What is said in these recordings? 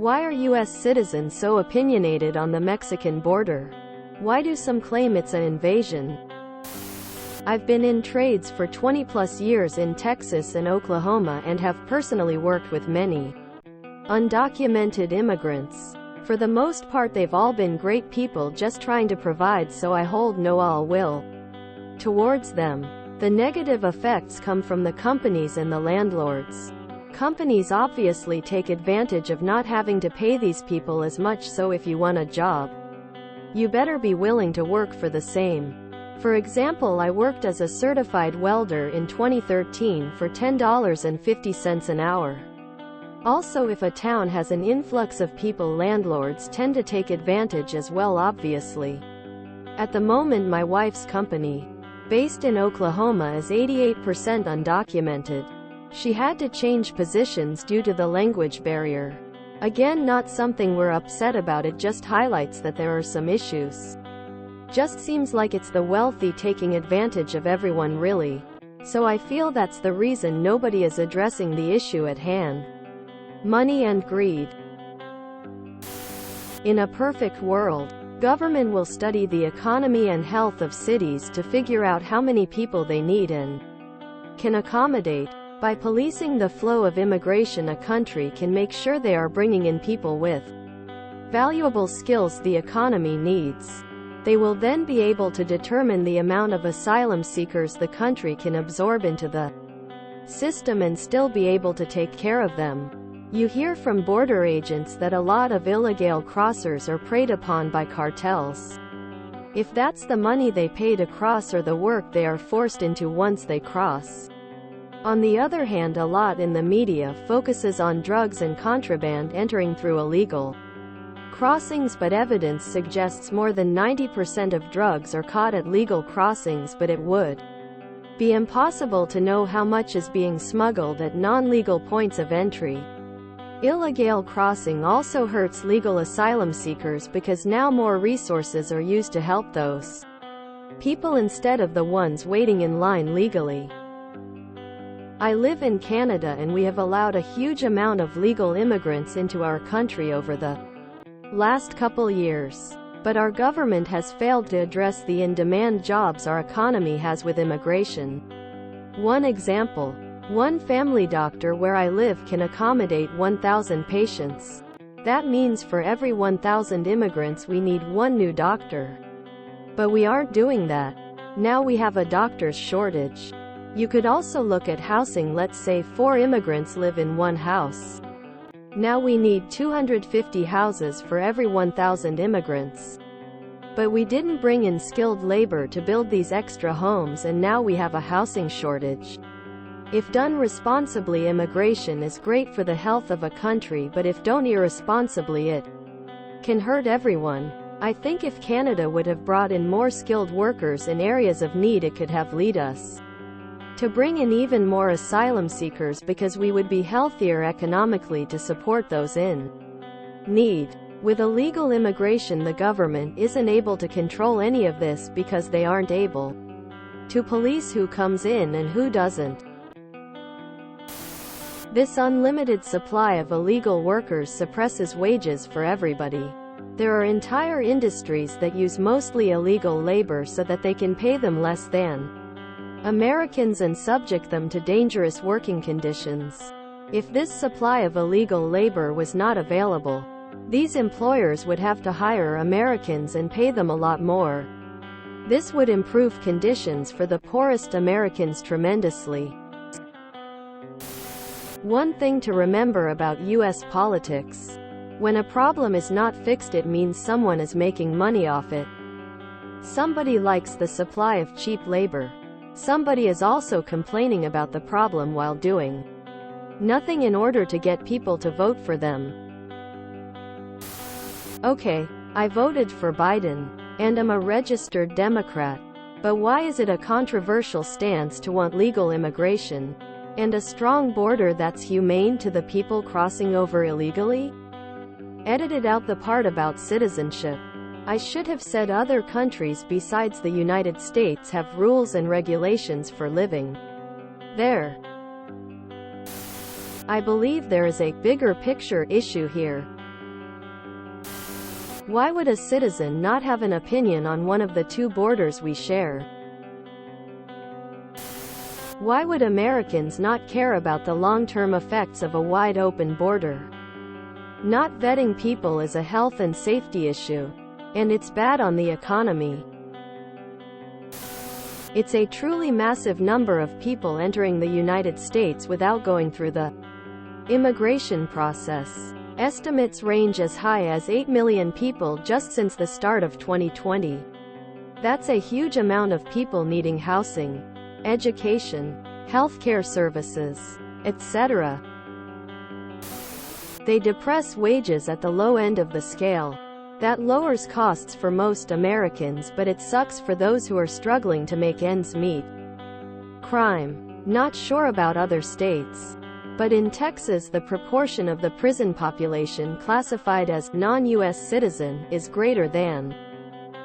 Why are US citizens so opinionated on the Mexican border? Why do some claim it's an invasion? I've been in trades for 20 plus years in Texas and Oklahoma and have personally worked with many undocumented immigrants. For the most part they've all been great people just trying to provide, so I hold no ill will towards them. The negative effects come from the companies and the landlords. Companies obviously take advantage of not having to pay these people as much, so if you want a job, you better be willing to work for the same. For example, I worked as a certified welder in 2013 for $10.50 an hour. Also, if a town has an influx of people, landlords tend to take advantage as well, obviously. At the moment, my wife's company, based in Oklahoma, is 88% undocumented. She had to change positions due to the language barrier. Again, not something we're upset about, it just highlights that there are some issues. Just seems like it's the wealthy taking advantage of everyone, really. So I feel that's the reason nobody is addressing the issue at hand. Money and greed. In a perfect world, government will study the economy and health of cities to figure out how many people they need and can accommodate. By policing the flow of immigration, a country can make sure they are bringing in people with valuable skills the economy needs. They will then be able to determine the amount of asylum seekers the country can absorb into the system and still be able to take care of them. You hear from border agents that a lot of illegal crossers are preyed upon by cartels. If that's the money they pay to cross or the work they are forced into once they cross. On the other hand, a lot in the media focuses on drugs and contraband entering through illegal crossings, but evidence suggests more than 90% of drugs are caught at legal crossings, but it would be impossible to know how much is being smuggled at non-legal points of entry. Illegal crossing also hurts legal asylum seekers because now more resources are used to help those people instead of the ones waiting in line legally. I live in Canada and we have allowed a huge amount of legal immigrants into our country over the last couple years. But our government has failed to address the in-demand jobs our economy has with immigration. One example. One family doctor where I live can accommodate 1,000 patients. That means for every 1,000 immigrants we need one new doctor. But we aren't doing that. Now we have a doctor's shortage. You could also look at housing. Let's say 4 immigrants live in one house. Now we need 250 houses for every 1,000 immigrants. But we didn't bring in skilled labor to build these extra homes, and now we have a housing shortage. If done responsibly, immigration is great for the health of a country, but if done irresponsibly, it can hurt everyone. I think if Canada would have brought in more skilled workers in areas of need, it could have led us to bring in even more asylum seekers, because we would be healthier economically to support those in need. With illegal immigration, the government isn't able to control any of this because they aren't able to police who comes in and who doesn't. This unlimited supply of illegal workers suppresses wages for everybody. There are entire industries that use mostly illegal labor so that they can pay them less than Americans and subject them to dangerous working conditions. If this supply of illegal labor was not available, these employers would have to hire Americans and pay them a lot more. This would improve conditions for the poorest Americans tremendously. One thing to remember about US politics. When a problem is not fixed, it means someone is making money off it. Somebody likes the supply of cheap labor. Somebody is also complaining about the problem while doing nothing in order to get people to vote for them. Okay, I voted for Biden, and am a registered Democrat. But why is it a controversial stance to want legal immigration and a strong border that's humane to the people crossing over illegally? Edited out the part about citizenship. I should have said other countries besides the United States have rules and regulations for living there. I believe there is a bigger picture issue here. Why would a citizen not have an opinion on one of the two borders we share? Why would Americans not care about the long-term effects of a wide-open border? Not vetting people is a health and safety issue, and it's bad on the economy. It's a truly massive number of people entering the United States without going through the immigration process. Estimates range as high as 8 million people just since the start of 2020. That's a huge amount of people needing housing, education, healthcare services, etc. They depress wages at the low end of the scale. That lowers costs for most Americans, but it sucks for those who are struggling to make ends meet. Crime. Not sure about other states, but in Texas the proportion of the prison population classified as non-U.S. citizen is greater than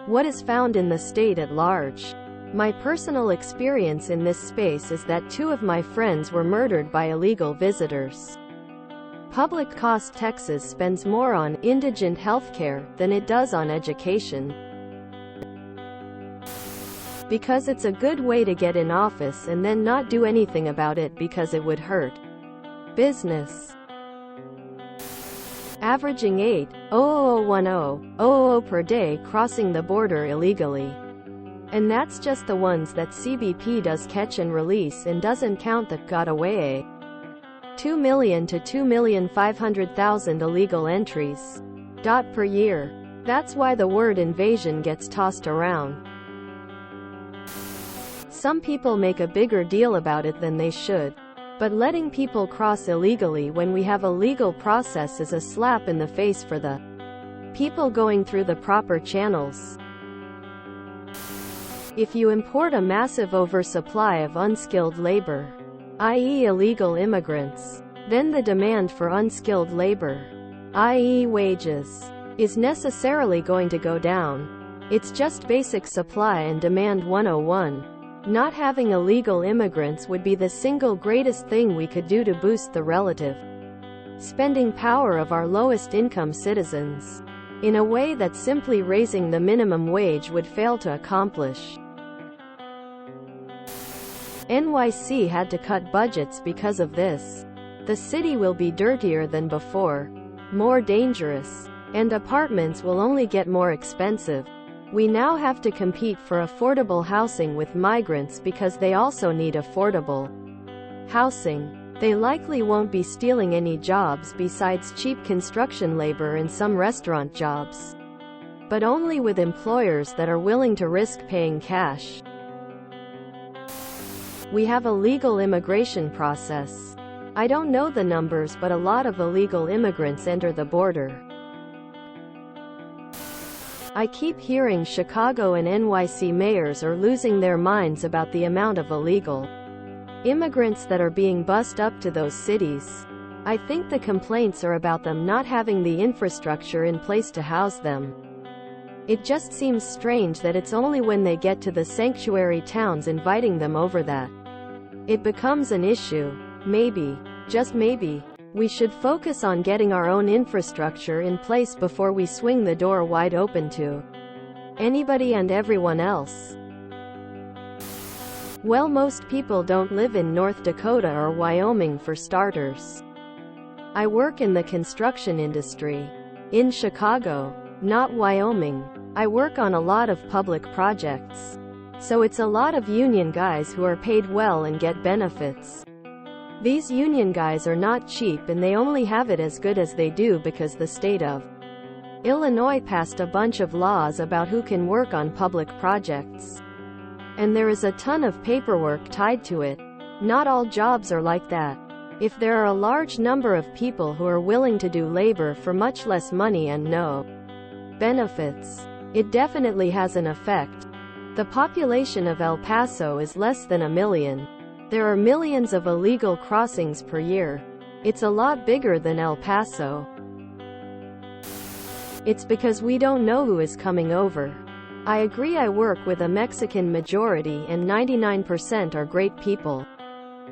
what is found in the state at large. My personal experience in this space is that 2 of my friends were murdered by illegal visitors. Public cost Texas spends more on indigent healthcare than it does on education. Because it's a good way to get in office and then not do anything about it because it would hurt business. Averaging 8,000,010 per day crossing the border illegally. And that's just the ones that CBP does catch and release, and doesn't count the got away 2 million to 2,500,000 illegal entries per year. That's why the word invasion gets tossed around. Some people make a bigger deal about it than they should. But letting people cross illegally when we have a legal process is a slap in the face for the people going through the proper channels. If you import a massive oversupply of unskilled labor, i.e. illegal immigrants, then the demand for unskilled labor, i.e. wages, is necessarily going to go down. It's just basic supply and demand 101. Not having illegal immigrants would be the single greatest thing we could do to boost the relative spending power of our lowest income citizens, in a way that simply raising the minimum wage would fail to accomplish. NYC had to cut budgets because of this. The city will be dirtier than before, more dangerous, and apartments will only get more expensive. We now have to compete for affordable housing with migrants because they also need affordable housing. They likely won't be stealing any jobs besides cheap construction labor and some restaurant jobs, but only with employers that are willing to risk paying cash. We have a legal immigration process. I don't know the numbers, but a lot of illegal immigrants enter the border. I keep hearing Chicago and NYC mayors are losing their minds about the amount of illegal immigrants that are being bussed up to those cities. I think the complaints are about them not having the infrastructure in place to house them. It just seems strange that it's only when they get to the sanctuary towns inviting them over that it becomes an issue. Maybe, just maybe, we should focus on getting our own infrastructure in place before we swing the door wide open to anybody and everyone else. Well, most people don't live in North Dakota or Wyoming for starters. I work in the construction industry in Chicago, not Wyoming. I work on a lot of public projects, so it's a lot of union guys who are paid well and get benefits. These union guys are not cheap, and they only have it as good as they do because the state of Illinois passed a bunch of laws about who can work on public projects. And there is a ton of paperwork tied to it. Not all jobs are like that. If there are a large number of people who are willing to do labor for much less money and no benefits, it definitely has an effect. The population of El Paso is less than 1 million. There are millions of illegal crossings per year. It's a lot bigger than El Paso. It's because we don't know who is coming over. I agree. I work with a Mexican majority and 99% are great people.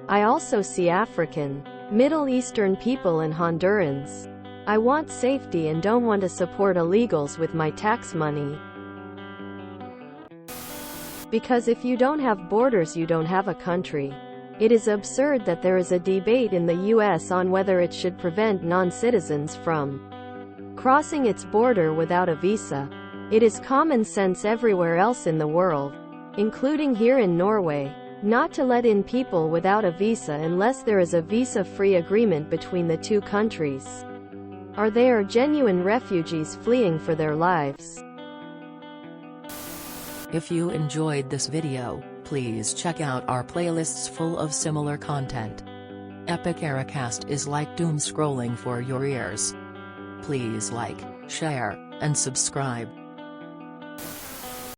I also see African, Middle Eastern people and Hondurans. I want safety and don't want to support illegals with my tax money. Because if you don't have borders, you don't have a country. It is absurd that there is a debate in the US on whether it should prevent non-citizens from crossing its border without a visa. It is common sense everywhere else in the world, including here in Norway, not to let in people without a visa unless there is a visa-free agreement between the two countries, or they are genuine refugees fleeing for their lives. If you enjoyed this video, please check out our playlists full of similar content. Epic Ericast is like doom scrolling for your ears. Please like, share, and subscribe.